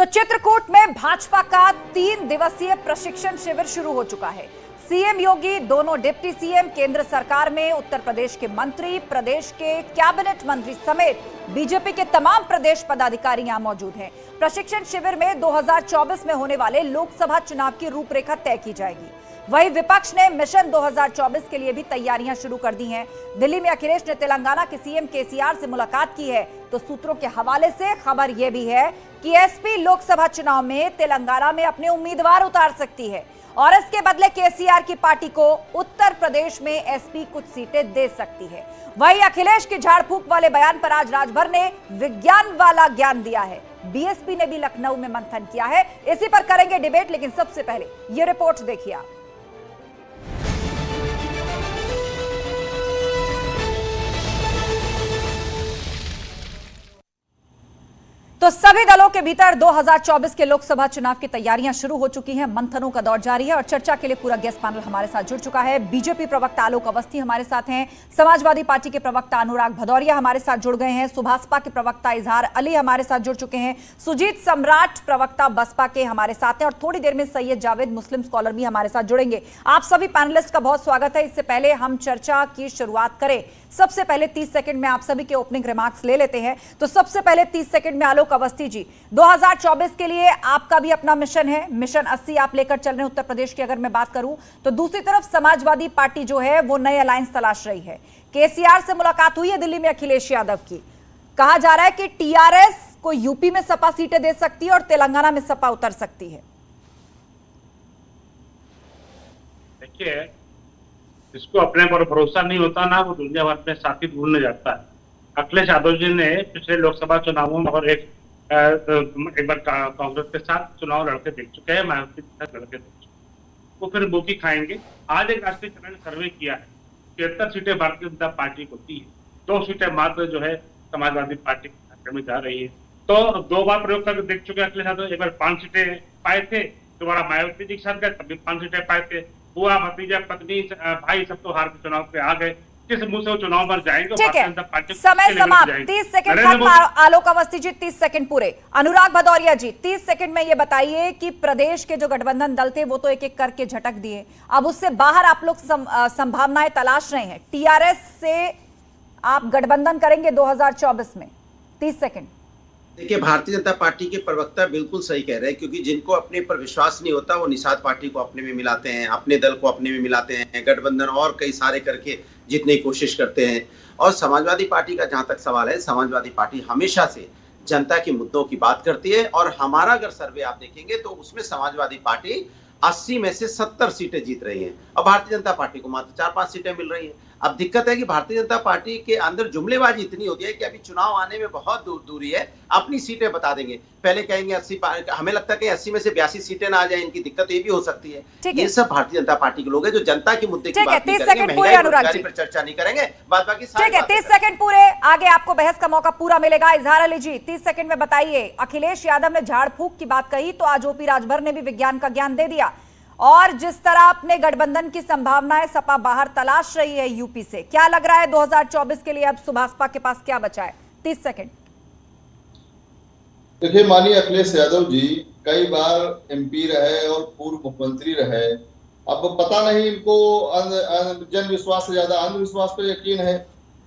तो चित्रकूट में भाजपा का 3 दिवसीय प्रशिक्षण शिविर शुरू हो चुका है। सीएम योगी, दोनों डिप्टी सीएम, केंद्र सरकार में उत्तर प्रदेश के मंत्री, प्रदेश के कैबिनेट मंत्री समेत बीजेपी के तमाम प्रदेश पदाधिकारी यहां मौजूद हैं। प्रशिक्षण शिविर में 2024 में होने वाले लोकसभा चुनाव की रूपरेखा तय की जाएगी। वहीं विपक्ष ने मिशन 2024 के लिए भी तैयारियां शुरू कर दी हैं। दिल्ली में अखिलेश ने तेलंगाना के सीएम केसीआर से मुलाकात की है। तो सूत्रों के हवाले से खबर यह भी है कि एसपी लोकसभा चुनाव में तेलंगाना में अपने उम्मीदवार उतार सकती है और इसके बदले केसीआर की पार्टी को उत्तर प्रदेश में एसपी कुछ सीटें दे सकती है। वहीं अखिलेश के झाड़ फूंक वाले बयान पर आज राजभर ने विज्ञान वाला ज्ञान दिया है। बीएसपी ने भी लखनऊ में मंथन किया है। इसी पर करेंगे डिबेट, लेकिन सबसे पहले ये रिपोर्ट देखिए आप। तो सभी दलों के भीतर 2024 के लोकसभा चुनाव की तैयारियां शुरू हो चुकी हैं। मंथनों का दौर जारी है और चर्चा के लिए पूरा गेस्ट पैनल हमारे साथ जुड़ चुका है। बीजेपी प्रवक्ता आलोक अवस्थी हमारे साथ हैं, समाजवादी पार्टी के प्रवक्ता अनुराग भदौरिया हमारे साथ जुड़ गए हैं, सुभासपा के प्रवक्ता इजहार अली हमारे साथ जुड़ चुके हैं, सुजीत सम्राट प्रवक्ता बसपा के हमारे साथ हैं और थोड़ी देर में सैयद जावेद मुस्लिम स्कॉलर भी हमारे साथ जुड़ेंगे। आप सभी पैनलिस्ट का बहुत स्वागत है। इससे पहले हम चर्चा की शुरुआत करें, सबसे पहले 30 सेकंड में आप सभी के ओपनिंग रिमार्क्स ले लेते हैं। तो सबसे पहले 30 सेकंड में आलोक अवस्थी जी, 2024 के लिए आपका भी अपना मिशन है, मिशन 80 आप लेकर चल रहे हैं उत्तर प्रदेश की अगर मैं बात करूं। तो दूसरी तरफ समाजवादी पार्टी जो है वो नए अलायंस तलाश रही है। केसीआर से मुलाकात हुई है दिल्ली में अखिलेश यादव की। कहा जा रहा है कि टीआरएस को यूपी में सपा सीटें दे सकती है और तेलंगाना में सपा उतर सकती है। देखिए, जिसको अपने पर भरोसा नहीं होता ना, वो दुनिया भर में साथी ढूंढने जाता है। अखिलेश यादव जी ने पिछले लोकसभा चुनावों में और एक बार कांग्रेस के साथ चुनाव लड़के देख चुके हैं, मायावती के साथ लड़के देख चुके हैं। वो फिर मुखी खाएंगे। आज एक राष्ट्रीय चुनाव सर्वे किया है, 73 सीटें भारतीय जनता पार्टी को दी है, 2 सीटें मात्र जो है समाजवादी पार्टी के खाते में जा रही है। तो 2 बार प्रयोग करके देख चुके हैं अखिलेश यादव। एक बार 5 सीटें पाए थे, दोबारा मायावती जी के साथ गए, तभी 5 सीटें पाए थे। बुआ, भतीजा, पत्नी, भाई सब तो हार के चुनाव पे आ गए। किस मुंह से वो चुनाव पर जाएंगे? ठीक है, समय समाप्त। 30 सेकंड खत्म। आलोक अवस्थी जी 30 सेकंड पूरे। अनुराग भदौरिया जी 30 सेकंड में ये बताइए कि प्रदेश के जो गठबंधन दल थे वो तो एक एक करके झटक दिए, अब उससे बाहर आप लोग संभावनाएं तलाश रहे हैं। टीआरएस से आप गठबंधन करेंगे 2024 में। 30 सेकंड। देखिए, भारतीय जनता पार्टी के प्रवक्ता बिल्कुल सही कह रहे हैं, क्योंकि जिनको अपने पर विश्वास नहीं होता वो निषाद पार्टी को अपने में मिलाते हैं, अपने दल को अपने में मिलाते हैं, गठबंधन और कई सारे करके जीतने की कोशिश करते हैं। और समाजवादी पार्टी का जहां तक सवाल है, समाजवादी पार्टी हमेशा से जनता के मुद्दों की बात करती है और हमारा अगर सर्वे आप देखेंगे तो उसमें समाजवादी पार्टी 80 में से 70 सीटें जीत रही हैं और भारतीय जनता पार्टी को मात्र 4-5 सीटें मिल रही हैं। अब दिक्कत है कि भारतीय जनता पार्टी के अंदर जुमलेबाजी इतनी होती है कि अभी चुनाव आने में बहुत दूरी है, अपनी सीटें बता देंगे। पहले कहेंगे 80, हमें लगता है कि 80 में से 82 सीटें ना आ जाए, इनकी दिक्कत ये भी हो सकती है। ये सब भारतीय जनता पार्टी के लोग हैं जो जनता के मुद्दे की बात नहीं करेंगे, महंगाई बेरोजगारी पर चर्चा नहीं करेंगे, बाद बाकी ठीक है। 30 सेकंड पूरे, आगे आपको बहस का मौका पूरा मिलेगा। इजहार अली जी 30 सेकंड में बताइए, अखिलेश यादव ने झाड़ फूंक की बात कही तो आज ओपी राजभर ने भी विज्ञान का ज्ञान दे दिया और जिस तरह अपने गठबंधन की संभावनाएं सपा बाहर तलाश रही है यूपी से, क्या लग रहा है 2024 के लिए अब सुभासपा के पास क्या बचा है? 30 सेकंड। देखिए, माननीय अखिलेश यादव जी कई बार एमपी रहे और पूर्व मुख्यमंत्री रहे। अब पता नहीं इनको जन विश्वास से ज्यादा अंधविश्वास पर यकीन है।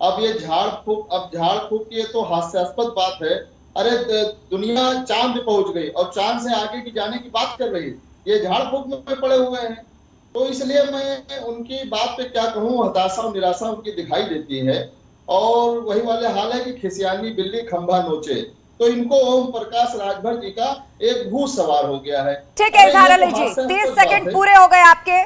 अब ये झाड़ फूंक ये तो हास्यास्पद बात है। अरे दुनिया चांद पे पहुंच गई और चांद से आगे की जाने की बात कर रही है, ये झाड़ फूंक में पड़े हुए हैं। तो इसलिए मैं उनकी बात पे क्या कहूँ, हताशा और निराशा उनकी दिखाई देती है। और वही वाले हाल है कि खिसियानी बिल्ली खंभा नोचे, तो इनको ओम प्रकाश राजभर जी का एक भूत सवार हो गया है। ठीक है इजहार अली जी, 30 सेकंड पूरे हो गए आपके।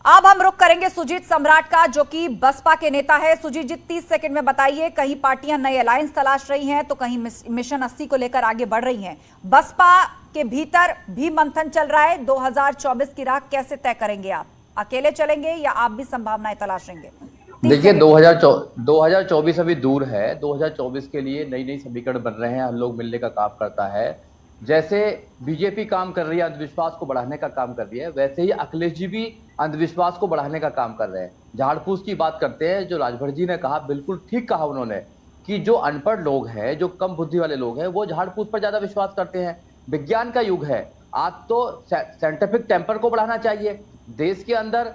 अब हम रुख करेंगे सुजीत सम्राट का, जो कि बसपा के नेता है। सुजीत जी 30 सेकंड में बताइए, कहीं पार्टियां नए अलायंस तलाश रही हैं तो कहीं मिशन 80 को लेकर आगे बढ़ रही हैं। बसपा के भीतर भी मंथन चल रहा है। 2024 की राह कैसे तय करेंगे आप? अकेले चलेंगे या आप भी संभावनाएं तलाशेंगे? देखिए, 2024 अभी दूर है। 2024 के लिए नई नई समीकरण बन रहे हैं, हम लोग मिलने का काम करता है। जैसे बीजेपी काम कर रही है, अंधविश्वास को बढ़ाने का काम कर रही है, वैसे ही अखिलेश जी भी अंधविश्वास को बढ़ाने का काम कर रहे हैं। झाड़ फूंक की बात करते हैं, जो राजभर जी ने कहा बिल्कुल ठीक कहा उन्होंने कि जो अनपढ़ लोग हैं, जो कम बुद्धि वाले लोग हैं, वो झाड़ फूंक पर ज्यादा विश्वास करते हैं। विज्ञान का युग है। आज तो साइंटिफिक टेम्पर को बढ़ाना चाहिए, देश के अंदर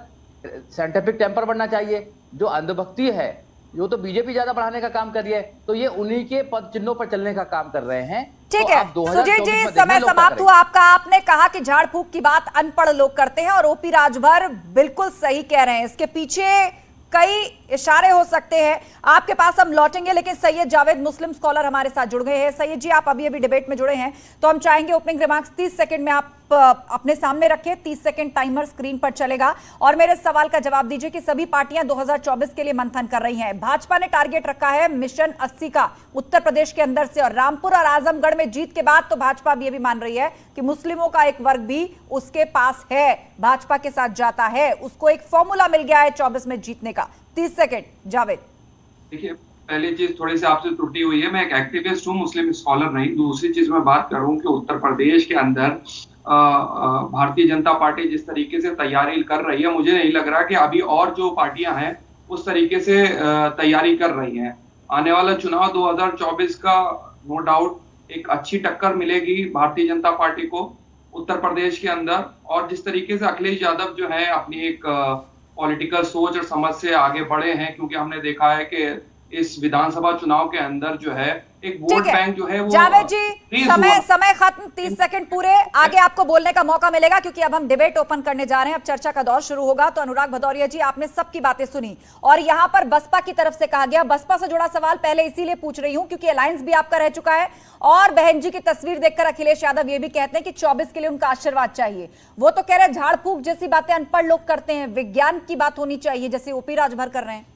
साइंटिफिक टेम्पर बढ़ना चाहिए। जो अंधभक्ति है वो तो बीजेपी ज्यादा बढ़ाने का काम कर रही है, तो ये उन्हीं के पद चिन्हों पर चलने का काम कर रहे हैं। ठीक तो है आप 2024 सुजीत जी, में समय देखिए लोग क्या समाप्त हुआ आपका। आपने कहा कि झाड़ फूक की बात अनपढ़ लोग करते हैं और ओपी राजभर बिल्कुल सही कह रहे हैं। इसके पीछे कई इशारे हो सकते हैं, आपके पास हम लौटेंगे, लेकिन सैयद जावेद मुस्लिम स्कॉलर हमारे साथ जुड़ गए हैं। सैयद जी, आप अभी डिबेट में जुड़े हैं, तो हम चाहेंगे ओपनिंग रिमार्क्स 30 सेकंड में आप अपने सामने रखें। 30 सेकंड टाइमर स्क्रीन पर चलेगा और मेरे सवाल का जवाब दीजिए कि सभी पार्टियां 2024 के लिए मंथन कर रही हैं। भाजपा ने टारगेट रखा है मिशन 80 का उत्तर प्रदेश के अंदर से, और रामपुर और आजमगढ़ में जीत के बाद तो भाजपा भी ये भी मान रही है कि मुस्लिमों का एक वर्ग भी उसके पास है, भाजपा के साथ जाता है, उसको एक फॉर्मूला मिल गया है 24 में जीतने का। 30 सेकंड जावेद। देखिए, पहली चीज थोड़ी सी आपसे त्रुटि हुई है, मैं एक एक्टिविस्ट हूँ, मुस्लिम स्कॉलर नहीं। दूसरी चीज मैं बात करूँ कि उत्तर प्रदेश के अंदर भारतीय जनता पार्टी जिस तरीके से तैयारी कर रही है, मुझे नहीं लग रहा कि अभी और जो पार्टियां हैं उस तरीके से तैयारी कर रही हैं। आने वाला चुनाव 2024 का नो डाउट एक अच्छी टक्कर मिलेगी भारतीय जनता पार्टी को उत्तर प्रदेश के अंदर। और जिस तरीके से अखिलेश यादव जो है अपनी एक पॉलिटिकल सोच और समझ से आगे बढ़े हैं, क्योंकि हमने देखा है कि इस विधानसभा चुनाव के अंदर जो है एक वोट बैंक जो है वो जावेद जी, समय खत्म, 30 सेकंड पूरे। आगे आपको बोलने का मौका मिलेगा क्योंकि अब हम डिबेट ओपन करने जा रहे हैं, अब चर्चा का दौर शुरू होगा। तो अनुराग भदौरिया जी, आपने सबकी बातें सुनी और यहाँ पर बसपा की तरफ से कहा गया, बसपा से जुड़ा सवाल पहले इसीलिए पूछ रही हूँ क्योंकि अलायंस भी आपका रह चुका है और बहन जी की तस्वीर देखकर अखिलेश यादव ये भी कहते हैं कि 24 के लिए उनका आशीर्वाद चाहिए। वो तो कह रहे हैं झाड़ फूक जैसी बातें अनपढ़ लोग करते हैं, विज्ञान की बात होनी चाहिए जैसे ओपी राजभर कर रहे हैं।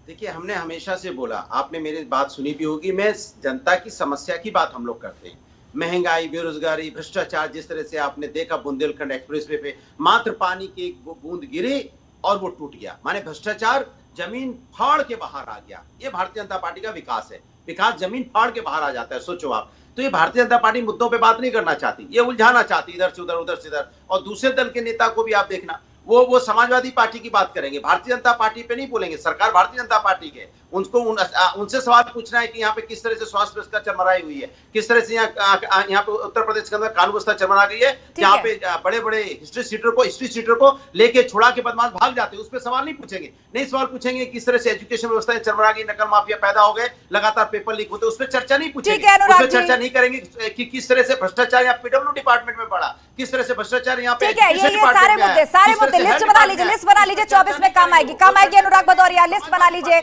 देखिए, हमने हमेशा से बोला, आपने मेरी बात सुनी भी होगी, मैं जनता की समस्या की बात हम लोग करते हैं। महंगाई, बेरोजगारी, भ्रष्टाचार, जिस तरह से आपने देखा बुंदेलखंड एक्सप्रेसवे पे मात्र पानी की एक बूंद गिरी और वो टूट गया, माने भ्रष्टाचार जमीन फाड़ के बाहर आ गया। ये भारतीय जनता पार्टी का विकास है, विकास जमीन फाड़ के बाहर आ जाता है। सोचो आप, तो ये भारतीय जनता पार्टी मुद्दों पे बात नहीं करना चाहती, ये उलझाना चाहती, इधर से उधर, उधर से इधर। और दूसरे दल के नेता को भी आप देखना, वो समाजवादी पार्टी की बात करेंगे, भारतीय जनता पार्टी पे नहीं बोलेंगे। सरकार भारतीय जनता पार्टी के, उनको उनसे सवाल पूछना है कि यहाँ पे किस तरह से स्वास्थ्य व्यवस्था चरमराई हुई है, किस तरह से यहाँ पे उत्तर प्रदेश के अंदर कानून व्यवस्था चरमरा गई है, जहाँ पे बड़े बड़े हिस्ट्री सीटर को लेके छुड़ा के बदमाश भाग जाते हैं, उस पर सवाल नहीं पूछेंगे। नहीं सवाल पूछेंगे किस तरह से एजुकेशन व्यवस्था चरमरा गई, नकल माफिया पैदा हो गए, लगातार पेपर लीक होते, उस पर चर्चा नहीं पूछेंगे। उस पर चर्चा नहीं करेंगे कि किस तरह से भ्रष्टाचार यहाँ पीडब्ल्यू डिपार्टमेंट में बढ़ा, किस तरह से भ्रष्टाचार यहाँ पे सारे मुद्दे लिस्ट बना लीजिए 24 में काम आएगी अनुराग भदौरिया, लिस्ट बना लीजिए।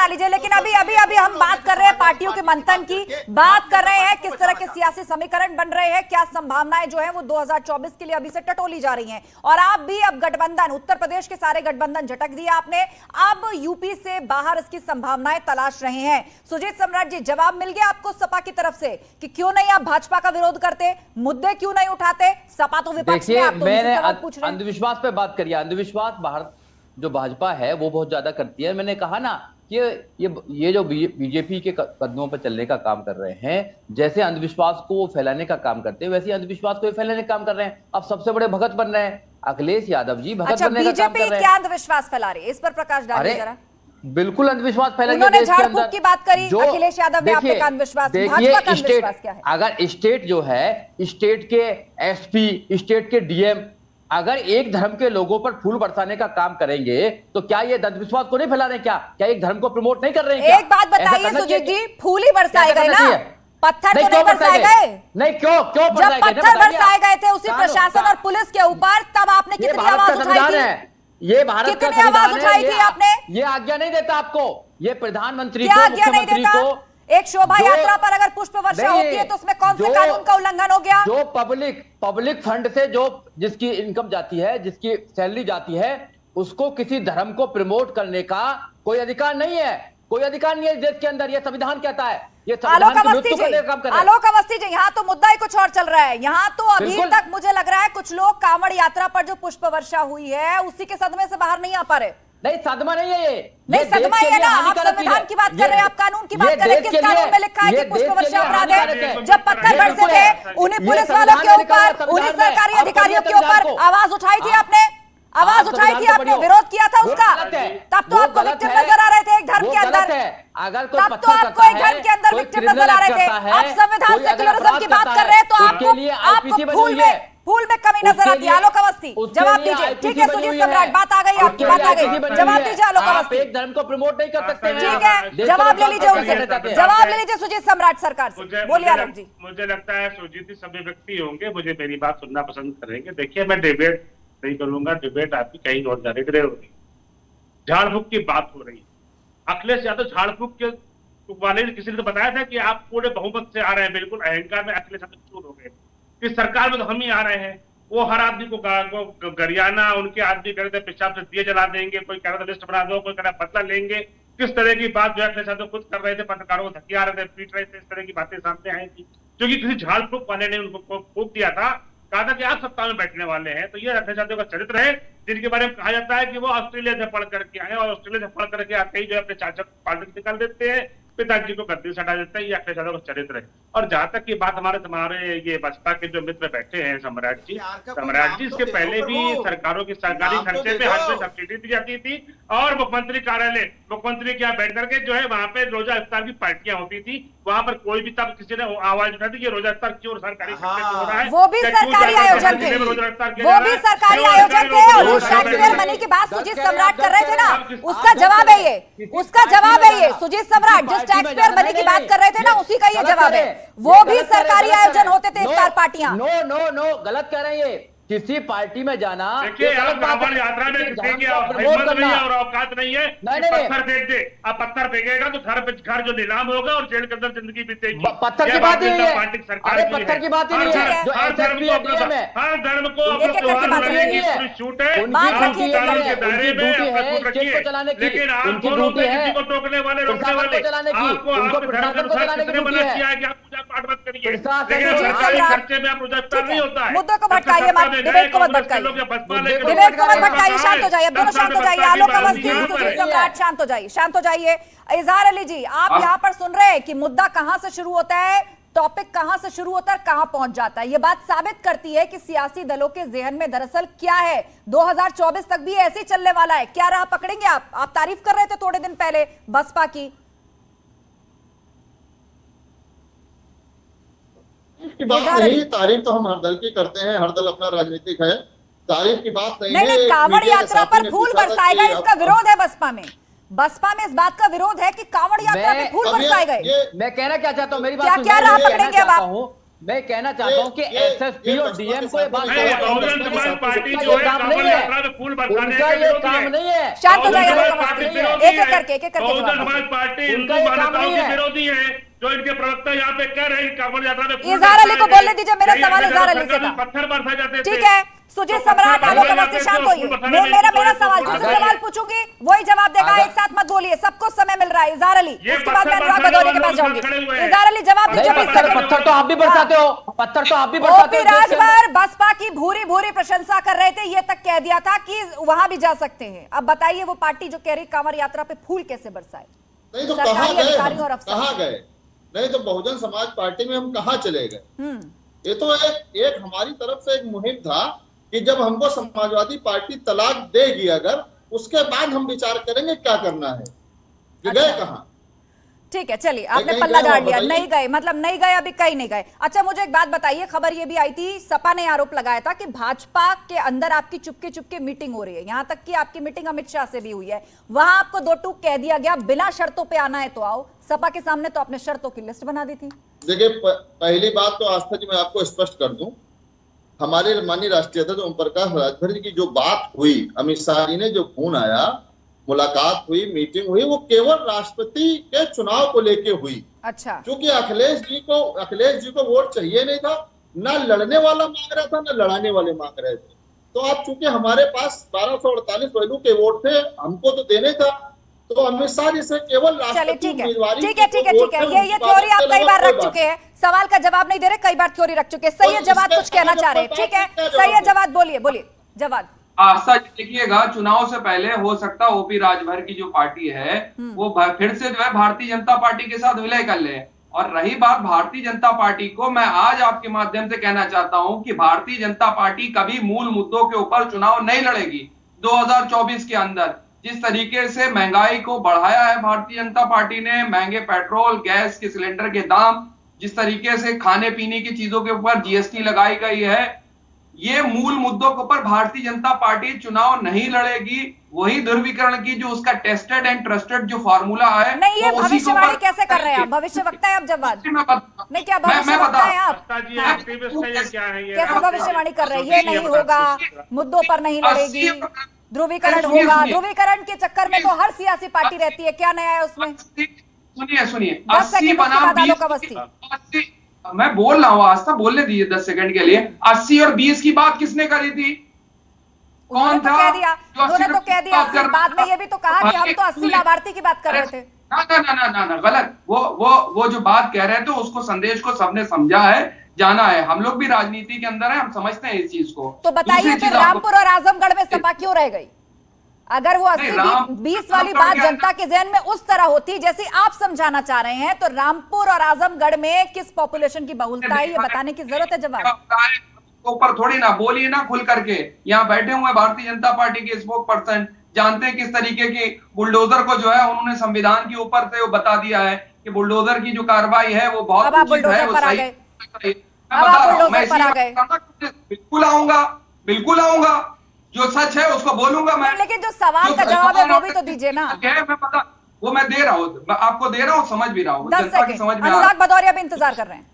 लेकिन अभी हम बात कर रहे हैं पार्टियों के मंथन की, बात कर रहे हैं किस तरह के सियासी समीकरण बन रहे हैं, क्या संभावनाएं जो है वो 2024 के लिए अभी से टटोली जा रही हैं। और आप भी अब गठबंधन, उत्तर प्रदेश के सारे गठबंधन झटक दिया आपने, अब यूपी से बाहर इसकी संभावनाएं तलाश रहे हैं। सुजीत सम्राट जी, जवाब मिल गया आपको सपा की तरफ से कि क्यों नहीं आप भाजपा का विरोध करते, मुद्दे क्यों नहीं उठाते? सपा तो विपक्ष में, आप तो मैंने पूछ रहे हैं। अंधविश्वास पे बात करिए, अंधविश्वास भारत जो भाजपा है वो बहुत ज्यादा करती है। मैंने कहा ना ये जो बीजेपी के कदमों पर चलने का काम कर रहे हैं, जैसे अंधविश्वास को वो फैलाने का काम करते हैं वैसे अंधविश्वास को फैलाने का काम कर रहे हैं। अब सबसे बड़े भगत बन रहे हैं अखिलेश यादव जी, भगत बनने का काम कर रहे हैं। क्या अंधविश्वास फैला रही है, इस पर प्रकाश डालिए जरा। बिल्कुल अंधविश्वास फैला गया उन्होंने झाड़ फूक की बात करी, अखिलेश यादव ने आपने अंधविश्वास, भाजपा का अंधविश्वास क्या है? अगर स्टेट जो है, स्टेट के एसपी, स्टेट के डीएम अगर एक धर्म के लोगों पर फूल बरसाने का काम करेंगे तो क्या ये अंधविश्वास को नहीं फैला रहे? क्या एक धर्म को प्रमोट नहीं कर रहे हैं क्या? एक बात बताइए सुजीत जी, फूल ही बरसाए गए ना, पत्थर तो नहीं बरसाए गए? नहीं, क्यों जब पत्थर बरसाए गए थे उसी प्रशासन और पुलिस के ऊपर, तब आपने कितनी आवाज उठाई थी? ये भारत का आवाज उठाई थी आपने? ये आज्ञा नहीं देता आपको, ये प्रधानमंत्री को, मुख्यमंत्री को। एक शोभा यात्रा पर अगर पुष्प वर्षा होती है तो उसमें कौन से कानून का उल्लंघन हो गया? जो पब्लिक फंड से जो जिसकी इनकम जाती है, जिसकी सैलरी जाती है, उसको किसी धर्म को प्रमोट करने का कोई अधिकार नहीं है, कोई अधिकार नहीं है इस देश के अंदर। ये संविधान कहता है, ये संविधान की मृत्यु करने का काम कर रहा है। आलोक अवस्थी जी, यहाँ तो मुद्दा ही कुछ और चल रहा है। यहाँ तो अभी तक मुझे लग रहा है कुछ लोग कांवड़ यात्रा पर जो पुष्प वर्षा हुई है उसी के सदमे से बाहर नहीं आ पा रहे। नहीं, सदमा नहीं है ये, नहीं सदमा ही है ना। आप संविधान की बात कर रहे हैं, आप कानून की बात कर रहे हैं। किस कानून में लिखा है कि पुष्प वर्षा अपराध है? जब पत्थर बरसे थे उन्हीं पुलिस वालों के ऊपर, उन्हीं सरकारी अधिकारियों के ऊपर आवाज उठाई थी आपने? आवाज उठाई थी आपने, विरोध किया था उसका, तब तो आपको विक्टिम नजर आ रहे थे एक धर्म के अंदर, अगर तब तो आपको एक धर्म के अंदर विक्टिम नजर आ रहे थे। आप संविधान सेक्युलरिज्म की बात कर रहे हैं तो आपको फूल में कमी नजर आती है। आलोक अवस्थी जवाब दीजिए। ठीक है सुजीत सम्राट, बात आ गई, आपकी बात आ गई, जवाब दीजिए आलोक अवस्थी। एक धर्म को प्रमोट नहीं कर सकते। ठीक है, जवाब ले लीजिए उनसे, जवाब ले लीजिए सुजीत सम्राट सरकार से। बोलिए आलोक जी। मुझे लगता है सुजीत जी सभी व्यक्ति होंगे, मुझे मेरी बात सुनना पसंद करेंगे। देखिए मैं डिबेट नहीं करूंगा, डिबेट आपकी कहीं और जा रही हो रही, झाड़ फूक की बात हो रही है। अखिलेश यादव झाड़ फूक के वाले किसी ने तो बताया था कि आप पूरे बहुमत से आ रहे हैं, बिल्कुल अहंकार में अखिलेश यादव चूर हो गए कि सरकार में तो हम ही आ रहे हैं। वो हर आदमी को गरियाना, उनके आदमी कह रहे थे पेशाब से दिए जला देंगे, कोई कह रहा था लिस्ट बना दो, कोई कह रहा बदला लेंगे। किस तरह की बात जो अखिलेश यादव खुद कर रहे थे, पत्रकारों को धकिया रहे थे, पीट रहे थे, इस तरह की बातें सामने आई थी, क्योंकि किसी झाड़ फूक वाले ने उनको फूक दिया था, कहा था कि आप सत्ता में बैठने वाले हैं। तो ये अखिलेश यादव का चरित्र है, जिनके बारे में कहा जाता है कि वो ऑस्ट्रेलिया से पढ़ करके आए और ऑस्ट्रेलिया से पढ़ करके आते ही जो अपने चाचा को पार्टी निकाल देते हैं, पिताजी को गद्दी से हटा देते हैं। ये अखिलेश यादव का चरित्र है। और जहां तक की बात हमारे ये बसपा के जो मित्र बैठे हैं सम्राट जी, इसके पहले भी सरकारों की सरकारी खर्चे पे हर में सब्सिडी दी जाती थी और मुख्यमंत्री कार्यालय, मुख्यमंत्री के यहाँ बैठ करके जो है वहां पे रोजा इफ्तार की पार्टियां होती थी। वहां पर कोई भी तब किसी ने आवाज उठाई थी कि रोजा इफ्तार क्यों सरकारी खर्चे पे हो रहा है। वो भी सरकारी आयोजन थे, वो भी सरकारी आयोजन थे और उस टैक्सपेयर मनी की बात सुजीत सम्राट कर रहे थे ना, उसका जवाब है ये, उसका जवाब है ये। सुजीत सम्राट जिस टैक्सपेयर मनी की बात कर रहे थे ना, उसी का ये जवाब है। वो भी सरकारी आयोजन होते थे इफ्तार पार्टियां। नो गलत कह रहे हैं ये। किसी पार्टी में जाना, देखिए आप कांवड़ यात्रा में किसी की हिम्मत नहीं है और औकात नहीं है, पत्थर फेंक दे। आप पत्थर फेंकेगा तो घर जो नीलाम होगा और जेल के अंदर जिंदगी बीतेगी। पत्थर की बात ही नहीं है, सरकार पत्थर की बात ही नहीं है। हर धर्म को छूट है, छूट है, दायरे में रखिए, लेकिन आप किसी को टोकने वाले, रोकने वाले, आपको आपके धर्म के अनुसार किसने मना किया है कि आप पूजा पाठ मत करिए, लेकिन सरकारी खर्चे में आप रोजा इफ्तार नहीं होता है। मुद्दों को भटकाइए, डिबेट को मत भटकाइए, डिबेट को मत भटकाइए, शांत हो जाइए। अब दोनों शांत हो जाइए। आलोक अवस्थी, सुजीत सम्राट शांत हो जाइए, शांत हो जाइए। इजहार अली जी, आप यहाँ पर सुन रहे हैं कि मुद्दा कहां से शुरू होता है, टॉपिक कहां से शुरू होता है, कहां पहुंच जाता है। ये बात साबित करती है कि सियासी दलों के जहन में दरअसल क्या है। 2024 तक भी ऐसे ही चलने वाला है। क्या राह पकड़ेंगे आप तारीफ कर रहे थे थोड़े दिन पहले बसपा की बात नहीं, तारीफ तो हम हर दल की करते हैं, हर दल अपना राजनीतिक है, तारीफ की बात नहीं है। कांवड़ यात्रा पर फूल बरसाएगा, इसका विरोध है बसपा में। बसपा में इस बात का विरोध है कि कांवड़ यात्रा पे फूल बरसाए गए। मैं कहना क्या चाहता हूँ, मेरी बात क्या राह पकड़ेंगे अब आप? मैं कहना चाहता हूँ कि एसएसपी और डीएम को ये बात बहुजन समाज पार्टी जो है कांवड़ यात्रा में फूल बरसाने का ये काम नहीं है। शांत हो जाइए, एक एक करके बहुजन समाज पार्टी हिंदू मान्यताओं के विरोधी है, जो इनके प्रवक्ता यहाँ पे कह रहे हैं कांवड़ यात्रा में। इजहार अली को बोलने दीजिए, मेरा सवाल इजहार अली से था। पत्थर बरसाए जाते थे। ठीक है सुजीत सम्राट, आलोक अवस्थी शांत होइए। मेरा सवाल, जिससे सवाल पूछूंगी वही जवाब देगा, एक साथ मत बोलिए, सबको समय मिल रहा है। इजहार अली, उसके बाद मैं अनुराग भदौरिया के पास जाऊंगी। इजहार अली जवाब दीजिए। पत्थर तो आप भी बरसाते हो, पत्थर तो आप भी बरसाते हो। ओपी राजभर बसपा की भूरी भूरी प्रशंसा कर रहे थे, ये तक कह दिया था कि वहां भी जा सकते हैं। अब बताइए वो पार्टी जो कह रही कांवड़ यात्रा पे फूल कैसे बरसाए? नहीं तो कहाँ गए? नहीं तो बहुजन समाज पार्टी में हम कहाँ चले गए? ये तो एक हमारी तरफ से एक मुहिम था कि जब हमको समाजवादी पार्टी तलाक देगी अगर, उसके बाद हम विचार करेंगे क्या करना है। कि गए कहाँ? ठीक है, चलिए आपने पल्ला झाड़ लिया, नहीं गए, मतलब नहीं गए, अभी कहीं नहीं गए। अच्छा मुझे एक बात बताइए, खबर ये भी आई थी, सपा ने आरोप लगाया था कि भाजपा के अंदर आपकी चुपके चुपके मीटिंग हो रही है, यहां तक कि आपकी मीटिंग अमित शाह से भी हुई है, वहां आपको दो टूक कह दिया गया, बिना शर्तों पे आना है तो आओ। सपा के सामने तो आपने शर्तों की लिस्ट बना दी थी। देखिए पहली बात तो आस्था जी मैं आपको स्पष्ट कर दूं, हमारे माननीय राष्ट्रीय अध्यक्ष ओम प्रकाश राजभर जी की जो बात हुई, अमित शाह जी ने जो फोन आया, मुलाकात हुई, मीटिंग हुई, वो केवल राष्ट्रपति के चुनाव को लेके हुई। अच्छा। क्योंकि अखिलेश जी को वोट चाहिए नहीं था, ना लड़ने वाला मांग रहा था, ना लड़ाने वाले मांग रहे थे। तो अब चूंकि हमारे पास 1248 वैल्यू के वोट थे, हमको तो देने था, तो अमित शाह जी से केवल राष्ट्रपति उम्मीदवारी। ठीक है, ये थ्योरी आप कई बार रख चुके हैं, सवाल का जवाब नहीं दे रहे, कई बार थ्योरी रख चुके हैं। सही है, जवाब कुछ कहना चाह रहे हैं, ठीक है, सही है, जवाब बोलिए जवाब। आस्था देखिएगा, चुनाव से पहले हो सकता ओपी राजभर की जो पार्टी है वो फिर से जो है भारतीय जनता पार्टी के साथ विलय कर ले। और रही बात भारतीय जनता पार्टी को, मैं आज आपके माध्यम से कहना चाहता हूं कि भारतीय जनता पार्टी कभी मूल मुद्दों के ऊपर चुनाव नहीं लड़ेगी। 2024 के अंदर जिस तरीके से महंगाई को बढ़ाया है भारतीय जनता पार्टी ने, महंगे पेट्रोल गैस के सिलेंडर के दाम, जिस तरीके से खाने पीने की चीजों के ऊपर जीएसटी लगाई गई है, ये मूल मुद्दों के ऊपर भारतीय जनता पार्टी चुनाव नहीं लड़ेगी। वही ध्रुवीकरण की जो उसका टेस्टेड एंड ट्रस्टेड जो फार्मूला है, नहीं, ये भविष्यवाणी कैसे कर रहे हैं आप? भविष्यवक्ता है आप जवाब नहीं, क्या भविष्यवक्ता है आप? कैसे भविष्यवाणी कर रहे हैं? ये नहीं होगा, मुद्दों पर नहीं लड़ेगी, ध्रुवीकरण होगा। ध्रुवीकरण के चक्कर में तो हर सियासी पार्टी रहती है, क्या नया है उसमें? सुनिए 80 बनाम 20 मैं बोल रहा हूँ, आस्था बोलने दीजिए 10 सेकंड के लिए। 80 और 20 की बात किसने करी थी? कौन था? उन्होंने तो कह दिया 80, बाद में ये भी तो कहा कि हम तो 80 लाभार्थी की बात कर रहे थे। ना गलत। वो जो बात कह रहे थे उसको, संदेश को सबने समझा है, जाना है। हम लोग भी राजनीति के अंदर है, हम समझते हैं इस चीज को। तो बताइए फिर रामपुर और आजमगढ़ में सपा क्यों रह गई? अगर वो 80-20 वाली बात जनता के जहन में उस तरह होती जैसे आप समझाना चाह रहे हैं, तो रामपुर और आजमगढ़ में किस पॉपुलेशन की बहुलता है, ये बताने की जरूरत है। जवाब ऊपर थोड़ी ना बोलिए ना खुल करके। यहाँ बैठे हुए भारतीय जनता पार्टी के स्पोक पर्सन जानते हैं किस तरीके की बुलडोजर को जो है उन्होंने संविधान के ऊपर से वो बता दिया है कि बुलडोजर की जो कार्रवाई है वो बहुत उचित है, वो सही। बिल्कुल आऊंगा, जो सच है उसको बोलूंगा मैं। लेकिन जो सवाल का जवाब है वो भी तो दीजिए ना। वो मैं दे रहा हूँ, आपको दे रहा हूँ, समझ भी रहा हूँ। 10 सेकंड, अनुराग भदौरिया भी इंतजार कर रहे हैं।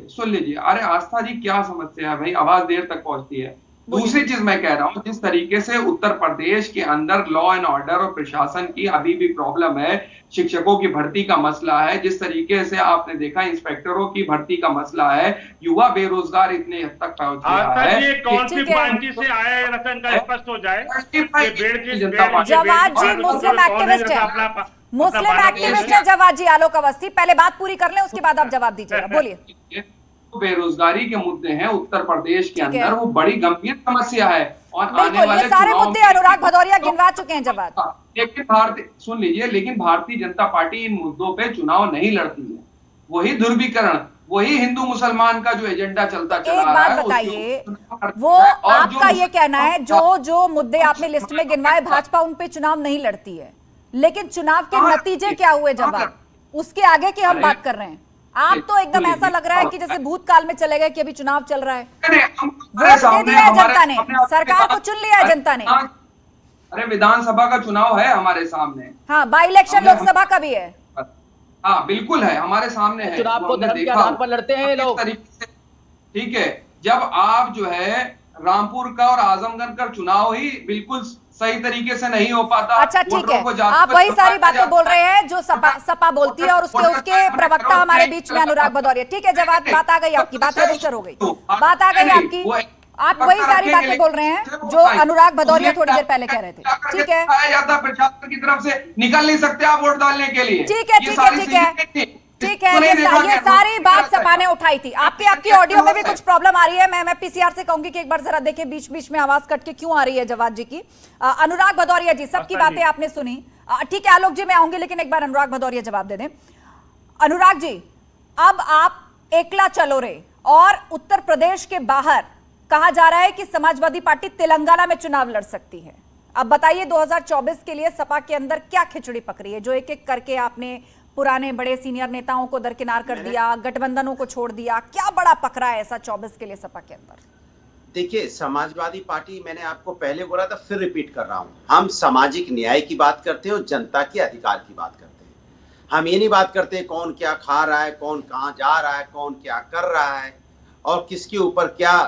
सुन लीजिए। अरे आस्था जी, क्या समस्या है भाई, आवाज देर तक पहुंचती है। दूसरी चीज मैं कह रहा हूं, जिस तरीके से उत्तर प्रदेश के अंदर लॉ एंड ऑर्डर और प्रशासन की अभी भी प्रॉब्लम है, शिक्षकों की भर्ती का मसला है, जिस तरीके से आपने देखा इंस्पेक्टरों की भर्ती का मसला है, युवा बेरोजगार इतने हद तक पहुंच गया है। कौन सी पार्टी से आया रतन का स्पष्ट हो जाए। जवाद जी मुस्लिम एक्टिविस्ट है, मुस्लिम एक्टिविस्ट है जवाद जी आलोक अवस्थी। पहले बात पूरी कर लें, उसके बाद आप जवाब दीजिएगा, बोलिए। बेरोजगारी के मुद्दे हैं उत्तर प्रदेश के अंदर, वो बड़ी गंभीर समस्या है और आने वाले ये सारे मुद्दे अनुराग भदौरिया गिनवा चुके हैं। जवाब लेकिन सुन लीजिए, लेकिन भारतीय जनता पार्टी इन मुद्दों पे चुनाव नहीं लड़ती है। वही ध्रुवीकरण, वही हिंदू मुसलमान का जो एजेंडा चलता चला रहा है। एक बात बताइए, वो आपका ये कहना है जो मुद्दे आपने लिस्ट में गिनवाए भाजपा उन पे चुनाव नहीं लड़ती है, लेकिन चुनाव के नतीजे क्या हुए जवाब, उसके आगे की हम बात कर रहे हैं। आप तो एकदम ऐसा लग रहा है कि जैसे भूतकाल में चले गए कि अभी चुनाव चल रहा है। वोट दे दिया है जनता ने, सरकार को चुन लिया है जनता ने। अरे विधानसभा का चुनाव है हमारे सामने। हाँ, बाई इलेक्शन लोकसभा का भी है। हाँ बिल्कुल है, हमारे सामने है। चुनाव को धर्म के आधार पर लड़ते हैं लोग। ठीक है, जब आप जो है रामपुर का और आजमगढ़ का चुनाव ही बिल्कुल सही तरीके से नहीं हो पाता। अच्छा ठीक है, आप वही सारी बातें बोल रहे हैं जो सपा बोलती है और उसके प्रवक्ता हमारे बीच में अनुराग भदौरिया। ठीक है, जवाब बात आ गई आपकी, बात रजिस्टर हो गई, बात आ गई आपकी। आप वही सारी बातें बोल रहे हैं जो अनुराग भदौरिया थोड़ी देर पहले कह रहे थे। ठीक है, प्रशासन की तरफ से निकल नहीं सकते आप वोट डालने के लिए। ठीक है ठीक है ठीक है ठीक है, ये सारी बात सपा ने उठाई थी। आपकी ऑडियो में भी कुछ प्रॉब्लम आ रही है। मैं पीसीआर से कहूंगी कि एक बार जरा देखें बीच बीच में आवाज कट के क्यों आ रही है जवाद जी की। अनुराग भदौरिया जी, सबकी बातें आपने सुनी। ठीक है आलोक जी, मैं आऊंगी, लेकिन एक बार अनुराग भदौरिया जवाब दे दें। अनुराग जी, अब आप एकला चलो रे और उत्तर प्रदेश के बाहर कहा जा रहा है कि समाजवादी पार्टी तेलंगाना में चुनाव लड़ सकती है। अब बताइए 2024 के लिए सपा के अंदर क्या खिचड़ी पक रही है, जो एक एक करके आपने पुराने बड़े सीनियर नेताओं को दरकिनार कर दिया, गठबंधनों को छोड़ दिया, क्या बड़ा पकड़ा है ऐसा 24 के लिए सपा के अंदर? देखिए, समाजवादी पार्टी, मैंने आपको पहले बोला था, फिर रिपीट कर रहा हूं, हम सामाजिक न्याय की बात करते हैं और जनता के अधिकार की बात करते हैं। हम ये नहीं बात करते कौन क्या खा रहा है, कौन कहां जा रहा है, कौन क्या कर रहा है और किसके ऊपर क्या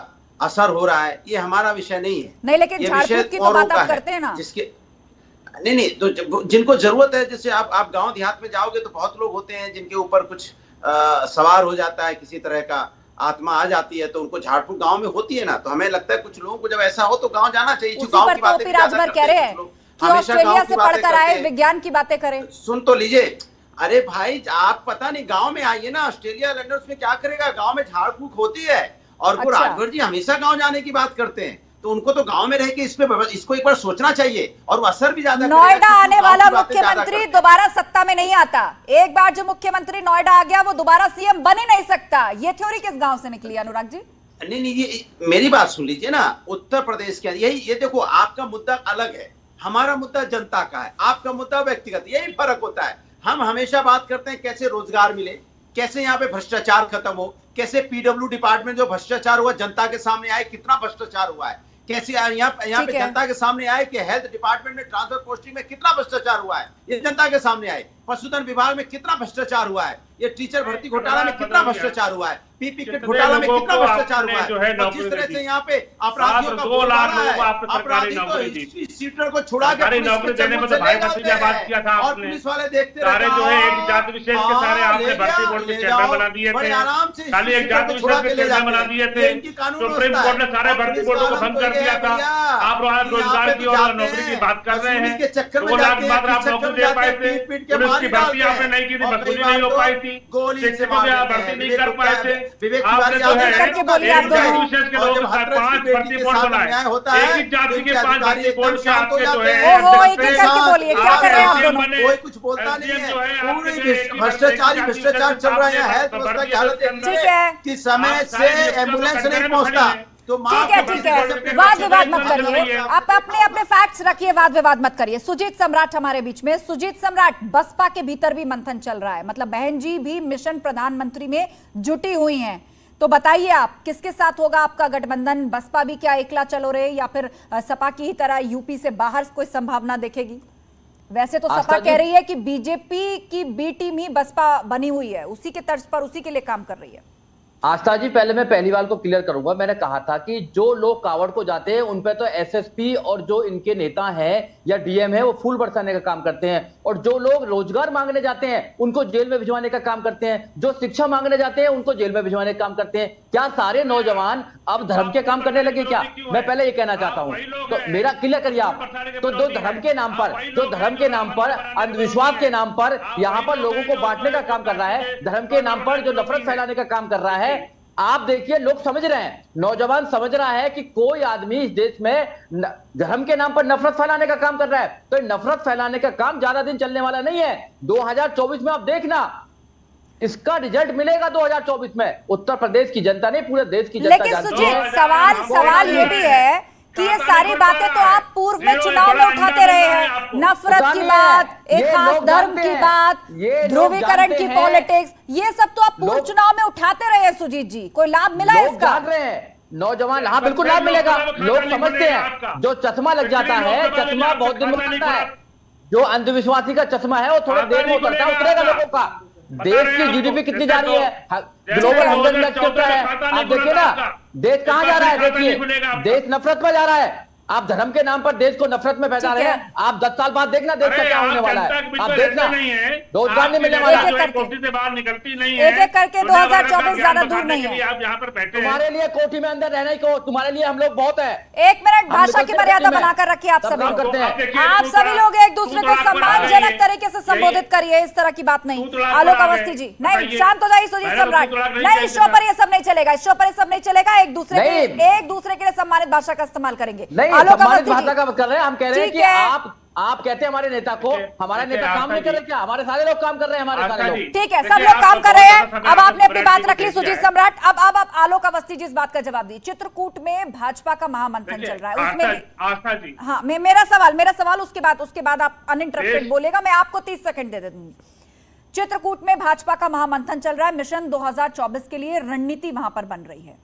असर हो रहा है, ये हमारा विषय नहीं है। नहीं, लेकिन झाड़फूक की तो बात आप करते हैं ना। जिसके नहीं तो जिनको जरूरत है, जैसे आप गांव देहात में जाओगे तो बहुत लोग होते हैं जिनके ऊपर कुछ सवार हो जाता है, किसी तरह का आत्मा आ जाती है, तो उनको झाड़ फूक गांव में होती है ना। तो हमें लगता है कुछ लोगों को जब ऐसा हो तो गांव जाना चाहिए। गांव की बातें कह रहे हैं कि ऑस्ट्रेलिया से पढ़कर आए, विज्ञान की बातें करें। सुन तो लीजिए, अरे भाई आप पता नहीं गाँव में आइए ना, ऑस्ट्रेलिया लंदन, उसमें क्या करेगा, गाँव में झाड़ फूक होती है। और वो राजभर जी हमेशा गाँव जाने की बात करते हैं, तो उनको तो गांव में रह के इसको एक बार सोचना चाहिए और वो असर भी ज्यादा। नोएडा आने वाला मुख्यमंत्री दोबारा सत्ता में नहीं आता। एक बार जो मुख्यमंत्री नोएडा आ गया वो दोबारा सीएम बन ही नहीं सकता। ये थ्योरी किस गांव से निकली अनुराग जी? नहीं, ये मेरी बात सुन लीजिए ना। उत्तर प्रदेश के यही, ये देखो, आपका मुद्दा अलग है, हमारा मुद्दा जनता का है, आपका मुद्दा व्यक्तिगत, यही फर्क होता है। हम हमेशा बात करते हैं कैसे रोजगार मिले, कैसे यहाँ पे भ्रष्टाचार खत्म हो, कैसे पीडब्ल्यू डिपार्टमेंट जो भ्रष्टाचार हुआ जनता के सामने आए, कितना भ्रष्टाचार हुआ है, कैसे यहाँ पे जनता के सामने आए कि हेल्थ डिपार्टमेंट में ट्रांसफर पोस्टिंग में कितना भ्रष्टाचार हुआ है, ये जनता के सामने आए। पशुधन विभाग में कितना भ्रष्टाचार हुआ है, ये टीचर भर्ती घोटाला में कितना भ्रष्टाचार हुआ है, पीपी किट घोटाला में कितना भ्रष्टाचार हुआ है। और जिस तरह से यहाँ पे अपराधियों का बोलबाला है, अपराधी तो हिस्ट्री सीटर को छुड़ा के नौकरी देने में तो भाई भतीजा बात किया था और आपने। पुलिस वाले देखते सारे जो है एक जाति विशेष के सारे आपने भर्ती बोर्ड के चेयरमैन बना दिए थे, आराम से खाली एक जाति विशेष के चेयरमैन बना दिए थे। सुप्रीम कोर्ट ने सारे भर्ती बोर्डों को बंद कर दिया था। आप रोजगार की और नौकरी की बात कर रहे हैं, 2 लाख मात्र आप नौकरी दे पाए थे, पुलिस की भर्ती आपने नहीं की थी, वसूली नहीं हो पाई थी, शिक्षकों की भर्ती नहीं कर पाए थे। आपने जो है करके बोलिए आप दोनों। विशेष के लोग 5 भर्ती बोर्ड बनाए, एक ही जाति के 5 भर्ती बोर्ड के आपके जो है ओहो, एक एक करके बोलिए, क्या कर रहे हैं आप दोनों? कोई कुछ बोलता नहीं है, पूरी भ्रष्टाचार चल रहा है। हेल्थ व्यवस्था की हालत ठीक है कि समय से एम्बुलेंस नहीं पहुंचता। तो ठीक है, वाद विवाद मत करिए, आप अपने अपने फैक्ट्स रखिए, वाद विवाद मत करिए। सुजीत सम्राट हमारे बीच में। सुजीत सम्राट, बसपा के भीतर भी मंथन चल रहा है, मतलब बहन जी भी मिशन प्रधानमंत्री में जुटी हुई हैं, तो बताइए आप किसके साथ होगा आपका गठबंधन? बसपा भी क्या एकला चलो रहे, या फिर सपा की ही तरह यूपी से बाहर कोई संभावना देखेगी? वैसे तो सपा कह रही है कि बीजेपी की बी टीम ही बसपा बनी हुई है, उसी के तर्ज पर उसी के लिए काम कर रही है। आस्था जी, पहले मैं पहली बार को क्लियर करूंगा। मैंने कहा था कि जो लोग कावड़ को जाते हैं उन पे तो एसएसपी और जो इनके नेता हैं या डीएम है वो फूल बरसाने का काम करते हैं, और जो लोग रोजगार मांगने जाते हैं उनको जेल में भिजवाने का काम करते हैं, जो शिक्षा मांगने जाते हैं उनको जेल में भिजवाने का काम करते हैं। क्या सारे नौजवान अब धर्म के काम करने लगे क्या? मैं पहले ये कहना चाहता हूं, तो मेरा क्लियर करिए आप। तो जो धर्म के नाम पर अंधविश्वास के नाम पर यहाँ पर लोगों को बांटने का काम कर रहा है, धर्म के नाम पर जो नफरत फैलाने का काम कर रहा है, आप देखिए लोग समझ रहे हैं, नौजवान समझ रहा है कि कोई आदमी इस देश में धर्म के नाम पर नफरत फैलाने का काम कर रहा है, तो नफरत फैलाने का काम ज्यादा दिन चलने वाला नहीं है। 2024 में आप देखना, इसका रिजल्ट मिलेगा 2024 में। उत्तर प्रदेश की जनता नहीं, पूरे देश की जनता लेकिन जानती है। सवाल ये भी है कि ये सारी बातें तो आप पूर्व में चुनाव में उठाते रहे हैं, नफरत की बात, एक खास धर्म की बात, ध्रुवीकरण की पॉलिटिक्स, ये सब तो आप पूर्व चुनाव में उठाते रहे हैं सुजीत जी। कोई लाभ मिला है इसका? नौजवान, हाँ बिल्कुल लाभ मिलेगा। लोग समझते हैं जो चश्मा लग जाता है, चश्मा बहुत दिन में उतरता है, जो अंधविश्वासी का चश्मा है वो थोड़ा देर में उतरता है, उतरेगा लोगों का। देश की जीडीपी कितनी जा रही है, ग्लोबल 100 इंडेक्स कितना है, आप देखिए ना देश कहां जा रहा है। देखिए देश नफरत में जा रहा है, आप धर्म के नाम पर देश को नफरत में फैला रहे हैं। आप 10 साल बाद देखना देश का क्या होने वाला है, आप देखना रोजगार नहीं मिलने वाला। कोठी से बाहर निकलती नहीं है, एक एक करके 2024 ज्यादा दूर नहीं है। आप यहाँ पर बैठे, तुम्हारे लिए कोठी में अंदर रहना ही को, तुम्हारे लिए हम लोग बहुत है। 1 मिनट भाषा की मर्यादा बनाकर रखिए आप सभी लोग। आप सभी लोग एक दूसरे को सम्मानजनक तरीके से संबोधित करिए, इस तरह की बात नहीं। आलोक अवस्थी जी, नहीं शांत हो जाइए। सुजीत सम्राट, नहीं, इस शो पर ये सब नहीं चलेगा, इस शो पर ये सब नहीं चलेगा। एक दूसरे के लिए सम्मानित भाषा का इस्तेमाल करेंगे। आलोक अवस्थी जी कर रहे हैं, हम कह रहे हैं कि आप कहते हैं हमारे नेता को, हमारा नेता काम नहीं कर रहे क्या? हमारे सारे लोग काम कर रहे हैं, हमारे सारे लोग। ठीक है, सब लोग काम कर रहे हैं। अब आपने अपनी बात रख ली सुजीत सम्राट, अब आलोक अवस्थी जी इस बात का जवाब दिए। चित्रकूट में भाजपा का महामंथन चल रहा है, उसमें आस्था जी, हाँ मेरा सवाल उसके बाद आप अनइंटरप्टेड बोलेगा, मैं आपको 30 सेकंड दे दूंगी। चित्रकूट में भाजपा का महामंथन चल रहा है, मिशन 2024 के लिए रणनीति वहां पर बन रही है।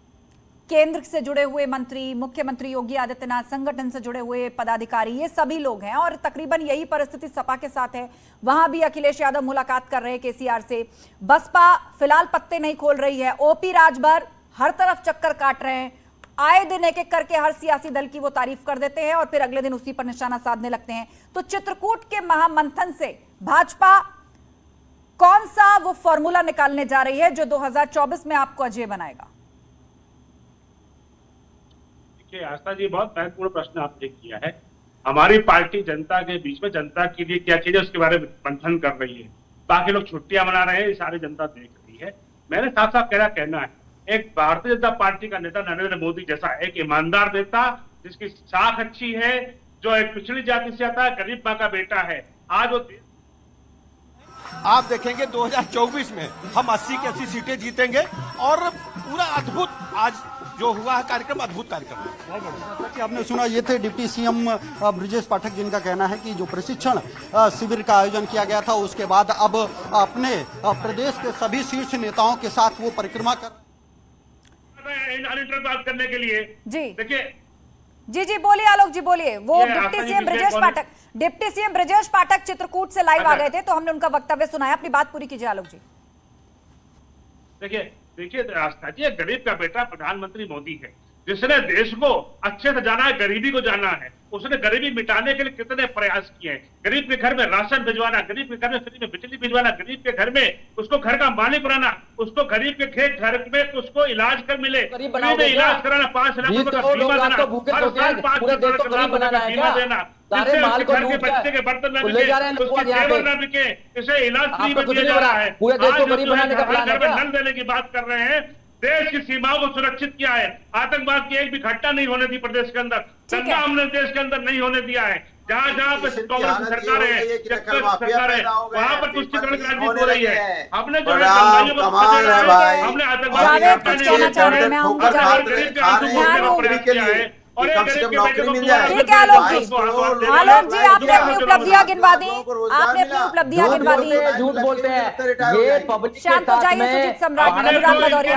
केंद्र से जुड़े हुए मंत्री, मुख्यमंत्री योगी आदित्यनाथ, संगठन से जुड़े हुए पदाधिकारी, ये सभी लोग हैं, और तकरीबन यही परिस्थिति सपा के साथ है। वहां भी अखिलेश यादव मुलाकात कर रहे हैं केसीआर से। बसपा फिलहाल पत्ते नहीं खोल रही है, ओपी राजभर हर तरफ चक्कर काट रहे हैं। आए दिन एक एक करके हर सियासी दल की वो तारीफ कर देते हैं और फिर अगले दिन उसी पर निशाना साधने लगते हैं। तो चित्रकूट के महामंथन से भाजपा कौन सा वो फॉर्मूला निकालने जा रही है जो 2024 में आपको अजय बनाएगा? आस्था जी, बहुत महत्वपूर्ण प्रश्न आपने किया है। हमारी पार्टी जनता के बीच में जनता के लिए क्या चीजें उसके बारे में मंथन कर रही है। बाकी लोग छुट्टियां मना रहे हैं, ये सारी जनता देख रही है। मैंने साफ साफ कहना है, एक भारतीय जनता पार्टी का नेता नरेंद्र मोदी जैसा एक ईमानदार नेता, जिसकी साख अच्छी है, जो एक पिछड़ी जाति से आता है, गरीब माँ का बेटा है, आज वो आप देखेंगे 2024 में हम 80 की 80 सीटें जीतेंगे और पूरा अद्भुत आज जो हुआ है कार्यक्रम अद्भुत कार्यक्रम है। जैसा कि आपने सुना, ये थे डिप्टी सीएम ब्रजेश पाठक, जिनका कहना है कि जो प्रशिक्षण शिविर का आयोजन किया गया था उसके बाद अब अपने प्रदेश के सभी शीर्ष नेताओं के साथ वो परिक्रमा कर बात करने के लिए जी देखिए जी बोलिए आलोक जी, बोलिए। वो डिप्टी सीएम ब्रजेश पाठक चित्रकूट से लाइव आ गए थे, तो हमने उनका वक्तव्य सुनाया। अपनी बात पूरी कीजिए आलोक जी। देखिए रास्ता जी, गरीब का बेटा प्रधानमंत्री मोदी है, जिसने देश को अच्छे से जाना है, गरीबी को जाना है। उसने गरीबी मिटाने के लिए कितने प्रयास किए हैं। गरीब के घर में राशन भिजवाना, गरीब के घर में फ्री में बिजली भिजवाना, गरीब के घर में उसको घर का मालिक बनाना, उसको गरीब के घर में उसको इलाज कर मिले, फ्री में इलाज कराना, 5 लाख रुपए का बीमा देना, हर साल 5 लाख रुपए का बीमा देना, घर के बच्चे के बर्तन न बिके, उसके जेवर न बिके, इसे इलाज फ्री में दिया जा रहा है। घर में नल देने की बात कर रहे हैं। देश की सीमाओं को सुरक्षित किया है। आतंकवाद की एक भी घटना नहीं होने दी प्रदेश के अंदर, दंगा हमने देश के अंदर नहीं होने दिया है। जहाँ जहाँ पे कांग्रेस सरकार है वहाँ पर तुष्टिकरण की राजनीति हो रही है। हमने जो है हमने आतंकवाद और ठीक है आलोक जी, आपने अपनी उपलब्धियां गिनवा दी, आपने अपनी उपलब्धियां गिनवा दी। झूठ बोलते हैं ये पब्लिक शांत हो जाइए सुजीत सम्राट, अनुराग भदौरिया।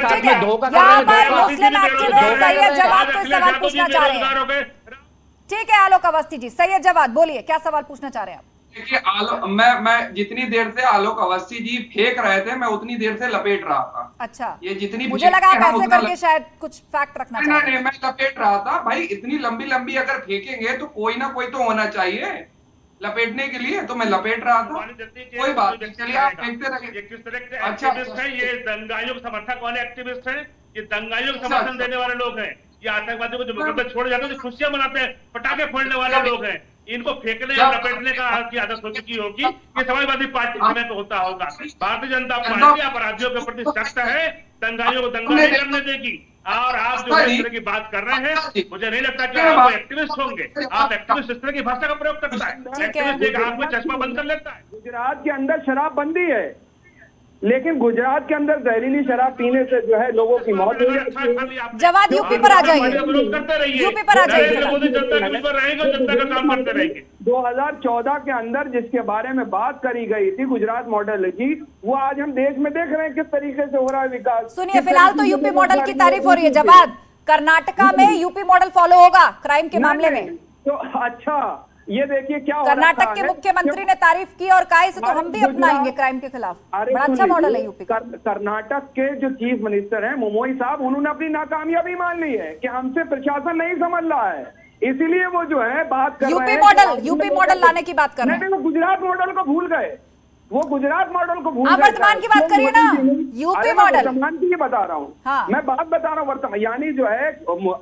ठीक है, धोखा यहाँ पर मुस्लिम एक्टिविस्ट सैयद जवाद कोई सवाल पूछना चाह रहे हैं। ठीक है आलोक अवस्थी जी, सैयद जवाद बोलिए, क्या सवाल पूछना चाह रहे हैं आप? देखिए मैं जितनी देर से आलोक अवस्थी जी फेंक रहे थे, मैं उतनी देर से लपेट रहा था। अच्छा, ये जितनी मुझे लगा आप ऐसे करके शायद कुछ फैक्ट रखना चाह रहे हैं। नहीं, मैं लपेट रहा था भाई। इतनी लंबी लंबी अगर फेंकेंगे तो कोई ना कोई तो होना चाहिए लपेटने के लिए, तो मैं लपेट रहा था। कोई बात नहीं, चलिए आप फेंकते रहिए। किस तरह के एक्टिविस्ट हैं ये? दंगाइयों के समर्थक वाले एक्टिविस्ट हैं, ये दंगाइयों को समर्थन देने वाले लोग हैं, ये आतंकवादियों को जो मुकदमे छोड़ जाते हैं, जो खुशियां मनाते हैं, पटाखे फोड़ने वाले लोग हैं। इनको फेंकने या लपेटने का की आदत हो चुकी होगी। ये समाजवादी पार्टी समय तो होता होगा। भारतीय जनता पार्टी अपराधियों के प्रति सख्त है, दंगाइयों को दंगा नहीं करने देगी। और आप जो इस तरह की बात कर रहे हैं, मुझे नहीं लगता कि आप एक्टिविस्ट होंगे। आप एक्टिविस्ट इस तरह की भाषा का प्रयोग करता है, एक्टिविस्ट एक आंख में चश्मा बंद कर लेता है। गुजरात के अंदर शराब बंदी है, लेकिन गुजरात के अंदर जहरीली शराब पीने से जो है लोगों की मौत हो जाती है। जवाद यूपी पर आ जाइए, यूपी पर आ जाइए। जनता का काम करते रहेंगे। 2014 के अंदर जिसके बारे में बात करी गई थी गुजरात मॉडल की, वो आज हम देश में देख रहे हैं किस तरीके से हो रहा है विकास। सुनिए, फिलहाल तो यूपी मॉडल की तारीफ हो रही है। जवाद, कर्नाटका में यूपी मॉडल फॉलो होगा क्राइम के मामले में? तो अच्छा, ये देखिए क्या कर्नाटक के मुख्यमंत्री ने तारीफ की और कहा इसे तो हम भी अपनाएंगे क्राइम के खिलाफ। बड़ा अच्छा मॉडल है यूपी का। कर्नाटक के जो चीफ मिनिस्टर हैं मोमोई साहब, उन्होंने अपनी नाकामयाबी मान ली है कि हमसे प्रशासन नहीं समझ रहा है, इसीलिए वो जो है बात कर रहे हैं यूपी मॉडल लाने की बात कर रहे हैं। गुजरात मॉडल को भूल गए, वो गुजरात मॉडल को भूल गए। वर्तमान की बात करिए ना, यूपी मॉडल। वर्तमान की बता रहा हूँ, हाँ। मैं बात बता रहा हूँ वर्तमान, यानी जो है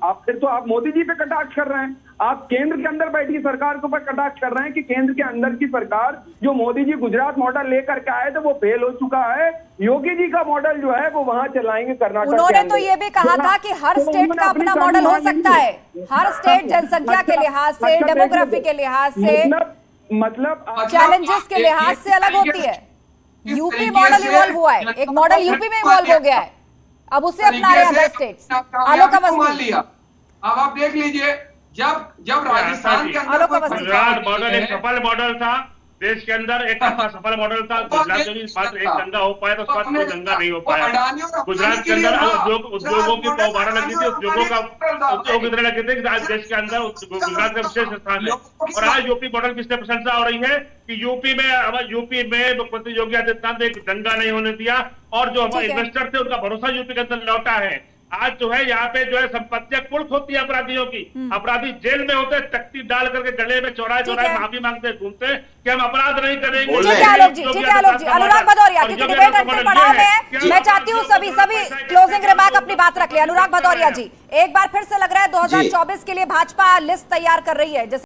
आप फिर तो आप मोदी जी पे कटाक्ष कर रहे हैं। आप केंद्र के अंदर बैठी सरकार के ऊपर कटाक्ष कर रहे हैं कि केंद्र के अंदर की सरकार जो मोदी जी गुजरात मॉडल लेकर के आए थे वो फेल हो चुका है। योगी जी का मॉडल जो है वो वहां चलाएंगे कर्नाटक। उन्होंने तो ये भी कहा था कि हर स्टेट का अपना मॉडल हो सकता है। हर स्टेट जनसंख्या के लिहाज से, डेमोग्राफी के लिहाज से, मतलब चैलेंजेस के लिहाज से अलग होती है। यूपी मॉडल इवॉल्व हुआ है, एक मॉडल यूपी में इवॉल्व हो गया है, अब उसे अपना रहे अदर स्टेट्स। आलोक अवस्थी, अब आप देख लीजिए, जब राजस्थान के अंदर गुजरात मॉडल एक सफल मॉडल था, देश के अंदर एक सफल मॉडल था। गुजरात में भी मात्र एक दंगा हो पाया, तो उसके बाद कोई दंगा नहीं हो पाया। गुजरात के अंदर उद्योगों की पौबारा लगी थी, उद्योगों का उद्योग इतने लगे थे कि आज देश के अंदर गुजरात का विशेष स्थान है। और आज यूपी मॉडल की प्रशंसा हो रही है कि यूपी में मुख्यमंत्री योगी आदित्यनाथ ने एक दंगा नहीं होने दिया, और जो हमारे इन्वेस्टर थे उनका भरोसा यूपी के अंदर लौटा है। आज जो है यहाँ पे जो है संपत्तियां कुर्क होती है अपराधियों की। अपराधी जेल में होते, तख्ती डाल करके गले में चौराहे माफी मांगते घूमते कि हम अपराध नहीं करेंगे। ठीक है आलोक जी, अनुराग भदौरिया, क्योंकि डिबेट अंतिम पड़ाव में है, मैं चाहती हूँ सभी क्लोजिंग रिमार्क अपनी बात रख ले। अनुराग भदौरिया जी, एक बार फिर से लग रहा है 2024 के लिए भाजपा लिस्ट तैयार कर रही है।